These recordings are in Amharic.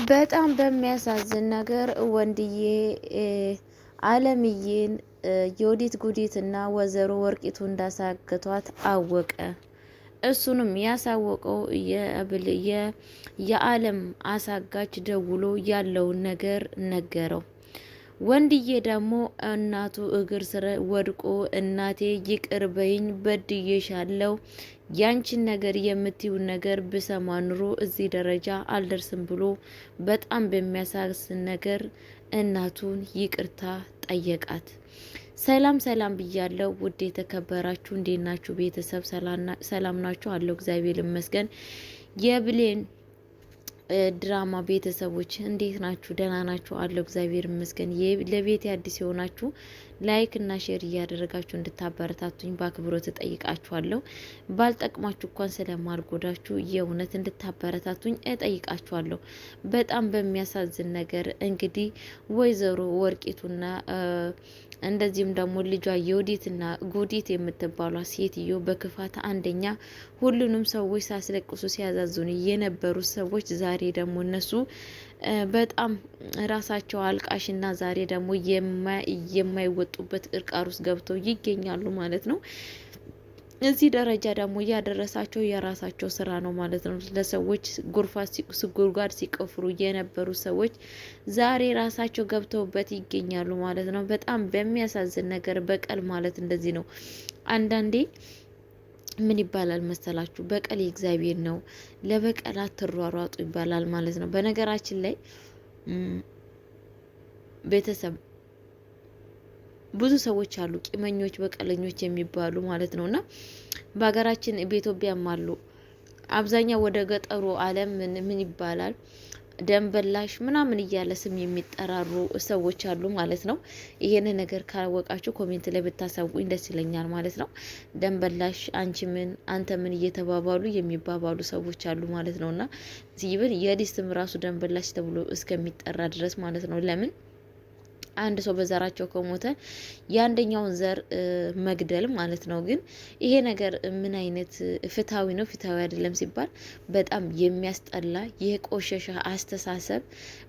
በጣም በሚያሳዝን ነገር ወንድዬ አለምዬን የወዲት ጉዲትና ወይዘሮ ወርቂቱ እንዳሳገቷት አወቀ። እሱንም ያሳወቀው የአለም አሳጋች ደውሎ ያለውን ነገር ነገረው። ወንድዬ ደግሞ እናቱ እግር ስር ወድቆ እናቴ ይቅር በይኝ በድዬሻለሁ፣ ያንቺን ነገር የምትይውን ነገር ብሰማ ኑሮ እዚህ ደረጃ አልደርስም ብሎ በጣም በሚያሳዝን ነገር እናቱን ይቅርታ ጠየቃት። ሰላም ሰላም ብያለሁ። ውድ የተከበራችሁ እንዴት ናችሁ ቤተሰብ? ሰላም ናችሁ? አለው እግዚአብሔር ይመስገን። የብሌን ድራማ ቤተሰቦች እንዴት ናችሁ? ደህና ናችሁ? አለው እግዚአብሔር ይመስገን። ለቤት አዲስ የሆናችሁ ላይክ እና ሼር እያደረጋችሁ እንድታበረታቱኝ በአክብሮት እጠይቃችኋለሁ። ባልጠቅማችሁ እንኳን ስለማልጎዳችሁ የእውነት እንድታበረታቱኝ እጠይቃችኋለሁ። በጣም በሚያሳዝን ነገር እንግዲህ ወይዘሮ ወርቂቱና እንደዚህም ደግሞ ልጇ የወዲትና ጉዲት የምትባሏ ሴትዮ በክፋት አንደኛ ሁሉንም ሰዎች ሳስለቅሱ ሲያዛዙን የነበሩ ሰዎች ዛሬ ደግሞ እነሱ በጣም ራሳቸው አልቃሽና ዛሬ ደግሞ የማይወጡበት ቅርቃር ውስጥ ገብተው ይገኛሉ ማለት ነው። እዚህ ደረጃ ደግሞ እያደረሳቸው የራሳቸው ስራ ነው ማለት ነው። ለሰዎች ጉድጓድ ሲቆፍሩ የነበሩ ሰዎች ዛሬ ራሳቸው ገብተውበት ይገኛሉ ማለት ነው። በጣም በሚያሳዝን ነገር በቀል ማለት እንደዚህ ነው። አንዳንዴ ምን ይባላል መሰላችሁ? በቀል የእግዚአብሔር ነው፣ ለበቀል አትሯሯጡ ይባላል ማለት ነው። በነገራችን ላይ ቤተሰብ ብዙ ሰዎች አሉ፣ ቂመኞች፣ በቀለኞች የሚባሉ ማለት ነው። እና በሀገራችን በኢትዮጵያም አሉ። አብዛኛው ወደ ገጠሩ ዓለም ምን ይባላል ደንበላሽ ምናምን እያለ ስም የሚጠራሩ ሰዎች አሉ ማለት ነው። ይሄን ነገር ካወቃችሁ ኮሜንት ላይ ብታሳውቁኝ ደስ ይለኛል ማለት ነው። ደንበላሽ፣ አንቺ ምን፣ አንተ ምን እየተባባሉ የሚባባሉ ሰዎች አሉ ማለት ነው። እና ይብን የዲስ ስም ራሱ ደንበላሽ ተብሎ እስከሚጠራ ድረስ ማለት ነው። ለምን አንድ ሰው በዘራቸው ከሞተ የአንደኛውን ዘር መግደል ማለት ነው። ግን ይሄ ነገር ምን አይነት ፍትሐዊ ነው? ፍትሐዊ አይደለም ሲባል በጣም የሚያስጠላ የቆሸሸ አስተሳሰብ፣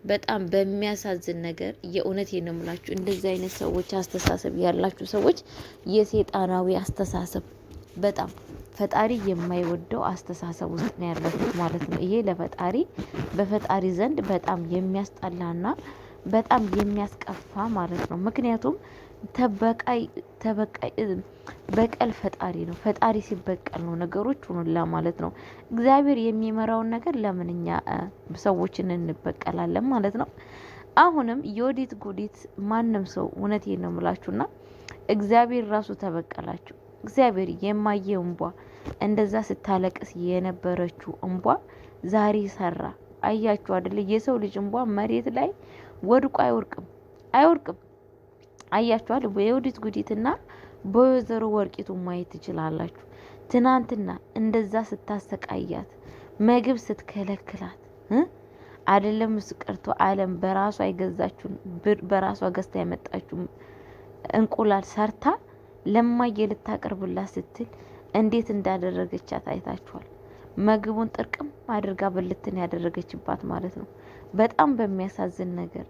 በጣም በሚያሳዝን ነገር የእውነት ነው የምላችሁ። እንደዚህ አይነት ሰዎች አስተሳሰብ ያላችሁ ሰዎች የሴጣናዊ አስተሳሰብ በጣም ፈጣሪ የማይወደው አስተሳሰብ ውስጥ ነው ያላችሁት ማለት ነው። ይሄ ለፈጣሪ በፈጣሪ ዘንድ በጣም የሚያስጠላና በጣም የሚያስቀፋ ማለት ነው። ምክንያቱም በቀል ፈጣሪ ነው። ፈጣሪ ሲበቀል ነው ነገሮች ሁኑላ ማለት ነው። እግዚአብሔር የሚመራውን ነገር ለምን እኛ ሰዎችን እንበቀላለን ማለት ነው። አሁንም የወዲት ጉዲት ማንም ሰው እውነቴን ነው የምላችሁና እግዚአብሔር ራሱ ተበቀላችሁ። እግዚአብሔር የማየ እንቧ እንደዛ ስታለቅስ የነበረችው እንቧ ዛሬ ሰራ። አያችሁ አይደል? የሰው ልጅ እንቧ መሬት ላይ ወድቆ አይወርቅም። አያችኋል? በየወዲት ጉዲትና በወይዘሮ ወርቂቱ ማየት ትችላላችሁ። ትናንትና እንደዛ ስታሰቃያት ምግብ ስትከለክላት አይደለም እሱ ቀርቶ አለም በራሷ አይገዛችሁን በራሷ ገዝታ ያመጣችሁ እንቁላል ሰርታ ለማየ ልታቀርብላት ስትል እንዴት እንዳደረገቻት አይታችኋል። ምግቡን ጥርቅም አድርጋ ብልትን ያደረገችባት ማለት ነው። በጣም በሚያሳዝን ነገር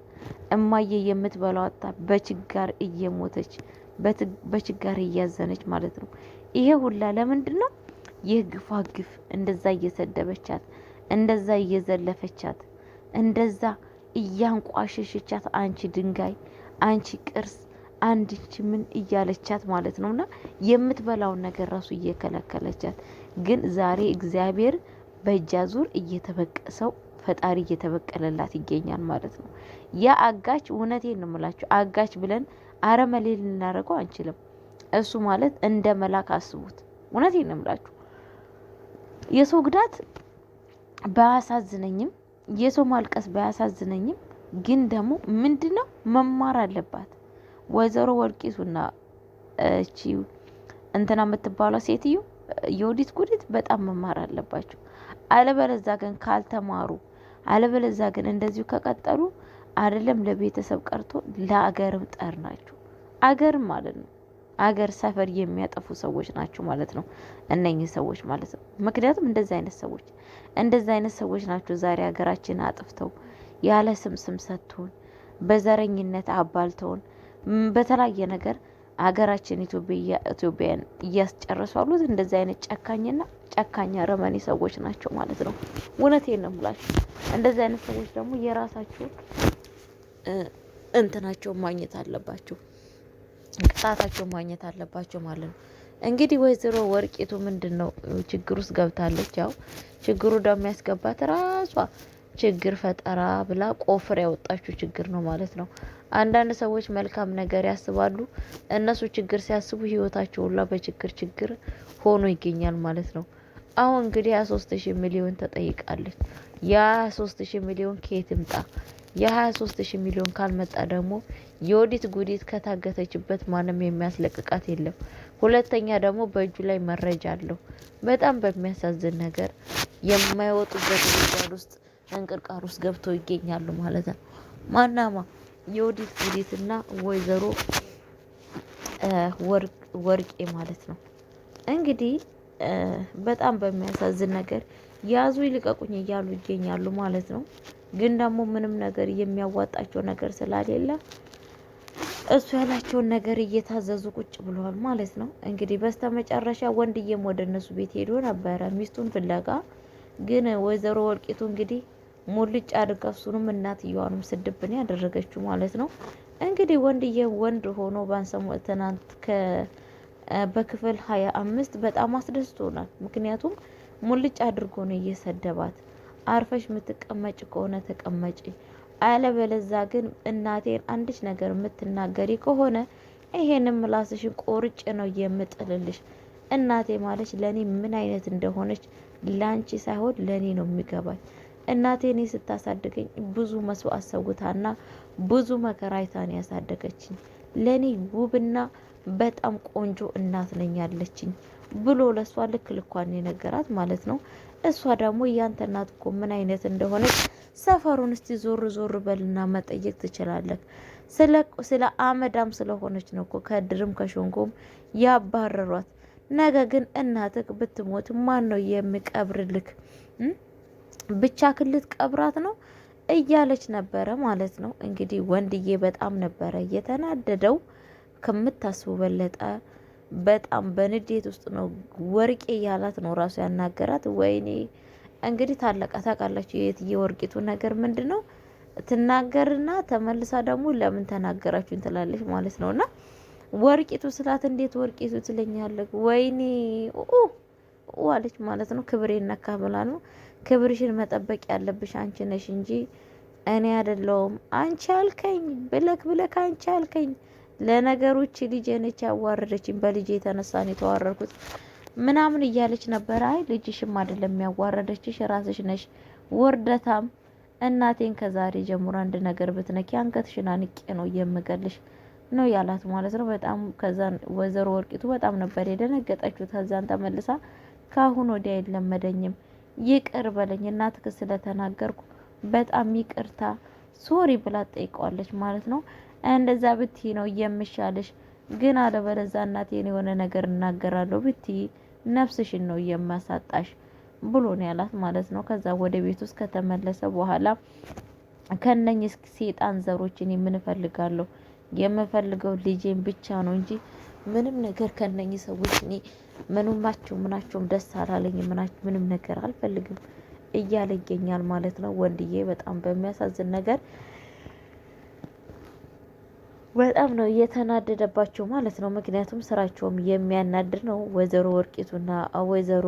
እማዬ የምትበላው አጣ በችጋር እየሞተች በችጋር እያዘነች ማለት ነው። ይሄ ሁላ ለምንድን ነው? ይህ ግፋ ግፍ እንደዛ እየሰደበቻት፣ እንደዛ እየዘለፈቻት፣ እንደዛ እያንቋሸሸቻት፣ አንቺ ድንጋይ፣ አንቺ ቅርስ፣ አንቺ ምን እያለቻት ማለት ነውና የምትበላውን ነገር ራሱ እየከለከለቻት፣ ግን ዛሬ እግዚአብሔር በእጃ ዙር እየተበቀሰው ፈጣሪ እየተበቀለላት ይገኛል ማለት ነው። ያ አጋች እውነቴን ነው የምላችሁ፣ አጋች ብለን አረመሌ ልናደርገው አንችልም። እሱ ማለት እንደ መላክ አስቡት። እውነቴን ነው የምላችሁ። የሰው ግዳት ባያሳዝነኝም፣ የሰው ማልቀስ ባያሳዝነኝም፣ ግን ደግሞ ምንድነው መማር አለባት ወይዘሮ ወርቂቱና እቺ እንትና የምትባለው ሴትዮ የወዲት ጉዲት በጣም መማር አለባቸው። አለበለዛ ግን ካልተማሩ፣ አለበለዛ ግን እንደዚሁ ከቀጠሉ አይደለም ለቤተሰብ ቀርቶ ለአገርም ጠር ናቸው። አገርም ማለት ነው አገር ሰፈር የሚያጠፉ ሰዎች ናቸው ማለት ነው እነኚህ ሰዎች ማለት ነው። ምክንያቱም እንደዚህ አይነት ሰዎች ናቸው ዛሬ ሀገራችን አጥፍተው ያለ ስም ሰጥቶን በዘረኝነት አባልተውን በተለያየ ነገር ሀገራችን ኢትዮጵያን እያስጨረሱ አሉት። እንደዚህ አይነት ጨካኝና ጨካኝ አረመኔ ሰዎች ናቸው ማለት ነው። እውነቴን ነው የምላችሁ። እንደዚህ አይነት ሰዎች ደግሞ የራሳቸው እንትናቸውን ማግኘት አለባቸው፣ ቅጣታቸው ማግኘት አለባቸው ማለት ነው። እንግዲህ ወይዘሮ ወርቂቱ ምንድን ነው ችግር ውስጥ ገብታለች። ያው ችግሩ ደግሞ ያስገባት ራሷ ችግር ፈጠራ ብላ ቆፍር ያወጣችው ችግር ነው ማለት ነው። አንዳንድ ሰዎች መልካም ነገር ያስባሉ። እነሱ ችግር ሲያስቡ ህይወታቸው ሁላ በችግር ሆኖ ይገኛል ማለት ነው። አሁን እንግዲህ 23 ሚሊዮን ተጠይቃለች። የ23 ሚሊዮን ከየት ይምጣ? የ23 ሚሊዮን ካልመጣ ደግሞ የወዲት ጉዲት ከታገተችበት ማንም የሚያስለቅቃት የለም። ሁለተኛ ደግሞ በእጁ ላይ መረጃ አለው። በጣም በሚያሳዝን ነገር የማይወጡበት ጉድጓድ ውስጥ እንቅርቃር ውስጥ ገብተው ይገኛሉ ማለት ነው። ማናማ የወዲት ጉዲትና ወይዘሮ ወርቄ ማለት ነው። እንግዲህ በጣም በሚያሳዝን ነገር ያዙ ይልቀቁኝ እያሉ ይገኛሉ ማለት ነው። ግን ደግሞ ምንም ነገር የሚያዋጣቸው ነገር ስላሌለ እሱ ያላቸውን ነገር እየታዘዙ ቁጭ ብለዋል ማለት ነው። እንግዲህ በስተመጨረሻ ወንድዬም ወደ እነሱ ቤት ሄዶ ነበረ ሚስቱን ፍለጋ። ግን ወይዘሮ ወርቂቱ እንግዲህ ሙልጭ አድርጋ እሱንም እናትየዋንም ስድብን ያደረገችው ማለት ነው። እንግዲህ ወንድዬ ወንድ ሆኖ ባንሰሙ ትናንት በክፍል 25 በጣም አስደስቶናል። ምክንያቱም ሙልጭ አድርጎ ነው እየሰደባት። አርፈሽ የምትቀመጭ ከሆነ ተቀመጪ፣ አለበለዛ ግን እናቴን አንድች ነገር የምትናገሪ ከሆነ ይሄንን ምላስሽን ቆርጬ ነው የምጥልልሽ። እናቴ ማለች ለኔ ምን አይነት እንደሆነች ላንቺ ሳይሆን ለኔ ነው የሚገባኝ። እናቴ እኔ ስታሳድገኝ ብዙ መስዋዕት ሰውታና ብዙ መከራ አይታን ያሳደገችኝ ለኔ ውብና በጣም ቆንጆ እናት ነኝ ያለችኝ ብሎ ለሷ ልክ ልኳን የነገራት ማለት ነው። እሷ ደግሞ ያንተ እናት እኮ ምን አይነት እንደሆነች ሰፈሩን እስቲ ዞር ዞር በልና መጠየቅ ትችላለህ። ስለ አመዳም ስለሆነች ነው እኮ ከድርም ከሾንጎም ያባረሯት። ነገ ግን እናትህ ብትሞት ማን ነው የሚቀብርልክ? ብቻ ክልት ቀብራት ነው እያለች ነበረ ማለት ነው። እንግዲህ ወንድዬ በጣም ነበረ የተናደደው ከምታስቡ በለጠ። በጣም በንዴት ውስጥ ነው። ወርቄ እያላት ነው ራሱ ያናገራት። ወይኔ እንግዲህ ታለቃ ታውቃላችሁ። የትዬ ወርቂቱ ነገር ምንድን ነው? ትናገርና ተመልሳ ደግሞ ለምን ተናገራችሁን ትላለች ማለት ነው። እና ወርቂቱ ስላት እንዴት ወርቂቱ ትለኛለህ? ወይኔ ዋለች ማለት ነው። ክብሬ ነካ ብላ ነው። ክብርሽን መጠበቅ ያለብሽ አንቺ ነሽ እንጂ እኔ አይደለሁም። አንቺ አልከኝ ብለክ አንቺ አልከኝ። ለነገሮች ልጄ ነች ያዋረደችኝ፣ በልጄ የተነሳ ነው የተዋረድኩት ምናምን እያለች ነበረ። አይ ልጅሽም አይደለም ያዋረደችሽ ራስሽ ነሽ ወርደታም። እናቴን ከዛሬ ጀምሮ አንድ ነገር ብትነኪ አንገትሽን አንቄ ነው የምገልሽ ነው ያላት ማለት ነው። በጣም ከዛን ወይዘሮ ወርቂቱ በጣም ነበር የደነገጠችው። ከዛን ተመልሳ ካሁን ወዲያ አይለመደኝም፣ ይቅር በለኝ እናትክ ስለተናገርኩ በጣም ይቅርታ ሶሪ ብላ ጠይቀዋለች ማለት ነው። እንደዛ ብትይ ነው የምሻለሽ፣ ግን አለበለዛ እናቴን የሆነ ነገር እናገራለሁ ብትይ ነፍስሽን ነው የማሳጣሽ ብሎ ነው ያላት ማለት ነው። ከዛ ወደ ቤት ውስጥ ከተመለሰ በኋላ ከነኝ ሴጣን ዘሮችን የምንፈልጋለሁ የምፈልገው ልጄን ብቻ ነው እንጂ ምንም ነገር ከነኝ ሰዎች እኔ ምናቸውም ደስ አላለኝ፣ ምንም ነገር አልፈልግም እያለ ይገኛል ማለት ነው። ወንድዬ በጣም በሚያሳዝን ነገር በጣም ነው እየተናደደባቸው ማለት ነው። ምክንያቱም ስራቸውም የሚያናድድ ነው። ወይዘሮ ወርቂቱና ወይዘሮ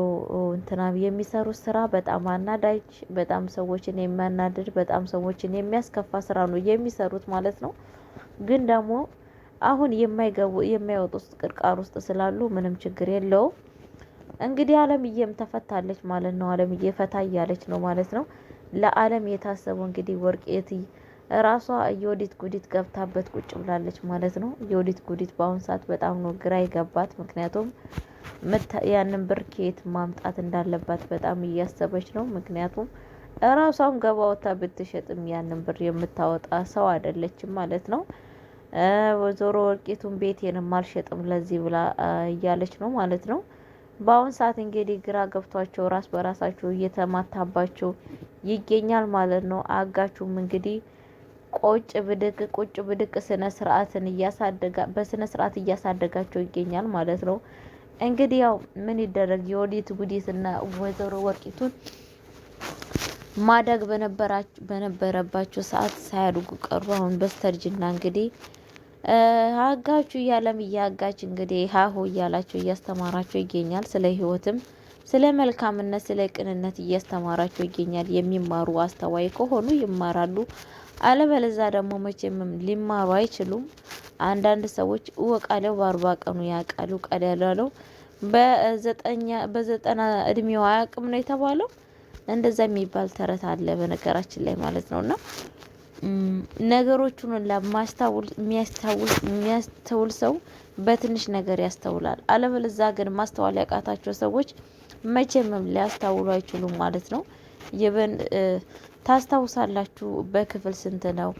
እንትና የሚሰሩት ስራ በጣም አናዳጅ፣ በጣም ሰዎችን የሚያናድድ፣ በጣም ሰዎችን የሚያስከፋ ስራ ነው የሚሰሩት ማለት ነው። ግን ደግሞ አሁን የማይወጡት ቅርቃር ውስጥ ስላሉ ምንም ችግር የለውም። እንግዲህ አለምዬም ተፈታለች ማለት ነው። አለምዬ ፈታ እያለች ነው ማለት ነው። ለአለም የታሰበው እንግዲህ ወርቄት ራሷ የወዲት ጉዲት ገብታበት ቁጭ ብላለች ማለት ነው። የወዲት ጉዲት በአሁኑ ሰዓት በጣም ነው ግራ ይገባት። ምክንያቱም ያንን ብር ከየት ማምጣት እንዳለባት በጣም እያሰበች ነው። ምክንያቱም ራሷም ገባ ወታ ብትሸጥም ያንን ብር የምታወጣ ሰው አይደለችም ማለት ነው። ወይዘሮ ወርቂቱን ቤቴንም አልሸጥም ለዚህ ብላ እያለች ነው ማለት ነው። በአሁን ሰዓት እንግዲህ ግራ ገብቷቸው ራስ በራሳቸው እየተማታባቸው ይገኛል ማለት ነው። አጋቹም እንግዲህ ቁጭ ብድቅ ስነ ስርዓትን በስነ ስርዓት እያሳደጋቸው ይገኛል ማለት ነው። እንግዲህ ያው ምን ይደረግ የወዲት ጉዲትና ወይዘሮ ወርቂቱን ማደግ በነበረባቸው ሰዓት ሳያድጉ ቀሩ። አሁን በስተርጅና እንግዲህ አጋቹ እያለም እያጋች እንግዲህ ሀሁ እያላቸው እያስተማራቸው ይገኛል። ስለ ህይወትም ስለ መልካምነት ስለ ቅንነት እያስተማራቸው ይገኛል። የሚማሩ አስተዋይ ከሆኑ ይማራሉ፣ አለበለዛ ደግሞ መቼም ሊማሩ አይችሉም። አንዳንድ ሰዎች እወቃለው በ40 ቀኑ ያውቃሉ፣ ቀዳለው በ90 እድሜው አያውቅም ነው የተባለው። እንደዛ የሚባል ተረት አለ በነገራችን ላይ ማለት ነውና ነገሮቹን የሚያስተውል ሰው በትንሽ ነገር ያስተውላል። አለበለዛ ግን ማስተዋል ያቃታቸው ሰዎች መቼም ሊያስተውሉ አይችሉም ማለት ነው። ይብን ታስታውሳላችሁ በክፍል ስንት ነው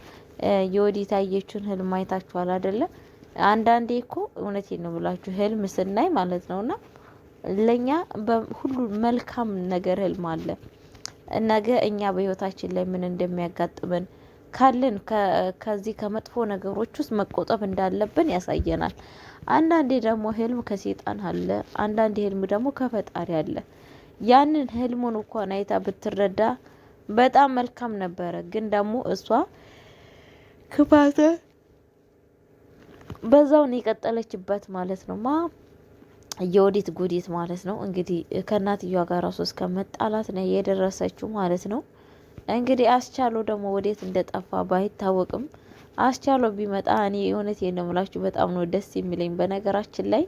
የወዲት ያየችውን ህልም አይታችኋል አይደለ? አንዳንዴ እኮ እውነቴን ነው ብላችሁ ህልም ስናይ ማለት ነውና ለኛ ሁሉ መልካም ነገር ህልም አለ። ነገ እኛ በህይወታችን ላይ ምን እንደሚያጋጥመን ካለን ከዚህ ከመጥፎ ነገሮች ውስጥ መቆጠብ እንዳለብን ያሳየናል። አንዳንዴ ደግሞ ህልም ከሴጣን አለ፣ አንዳንዴ ህልም ደግሞ ከፈጣሪ አለ። ያንን ህልሙን እንኳን አይታ ብትረዳ በጣም መልካም ነበረ። ግን ደግሞ እሷ ክፋተ በዛውን የቀጠለችበት ማለት ነው። የወዲት ጉዲት ማለት ነው እንግዲህ ከእናትየዋ ጋር ራሱ እስከ መጣላት ነው የደረሰችው ማለት ነው። እንግዲህ አስቻለው ደግሞ ወዴት እንደጠፋ ባይታወቅም አስቻለው ቢመጣ እኔ እውነቴን ነው የምላችሁ በጣም ነው ደስ የሚለኝ። በነገራችን ላይ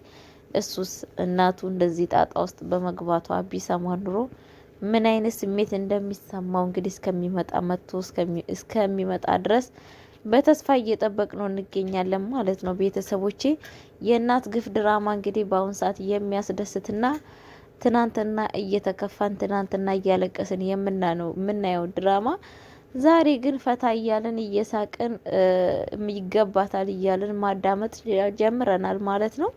እሱስ እናቱ እንደዚህ ጣጣ ውስጥ በመግባቷ ቢሰማ ኑሮ ምን አይነት ስሜት እንደሚሰማው እንግዲህ እስከሚመጣ መጥቶ እስከሚመጣ ድረስ በተስፋ እየጠበቅ ነው እንገኛለን ማለት ነው። ቤተሰቦቼ የእናት ግፍ ድራማ እንግዲህ በአሁን ሰዓት የሚያስደስትና ትናንትና እየተከፋን ትናንትና እያለቀስን የምናየው ድራማ ዛሬ ግን ፈታ እያልን እየሳቅን ይገባታል እያልን ማዳመጥ ጀምረናል ማለት ነው።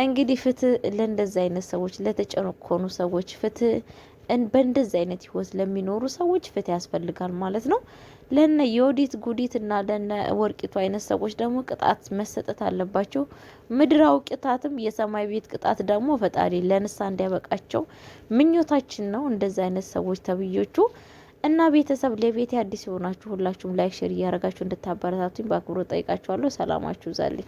እንግዲህ ፍትህ ለእንደዚህ አይነት ሰዎች ለተጨቆኑ ሰዎች ፍትህ በእንደዚህ አይነት ህይወት ለሚኖሩ ሰዎች ፍትህ ያስፈልጋል ማለት ነው። ለነ የወዲት ጉዲት እና ለነ ወርቂቱ አይነት ሰዎች ደግሞ ቅጣት መሰጠት አለባቸው። ምድራዊ ቅጣትም የሰማይ ቤት ቅጣት ደግሞ ፈጣሪ ለንሳ እንዲያበቃቸው ምኞታችን ነው። እንደዚህ አይነት ሰዎች ተብዮቹ እና ቤተሰብ ለቤት አዲስ የሆናችሁ ሁላችሁም ላይክ ሼር እያደረጋችሁ እንድታበረታቱኝ በአክብሮት ጠይቃችኋለሁ። ሰላማችሁ ዛልኝ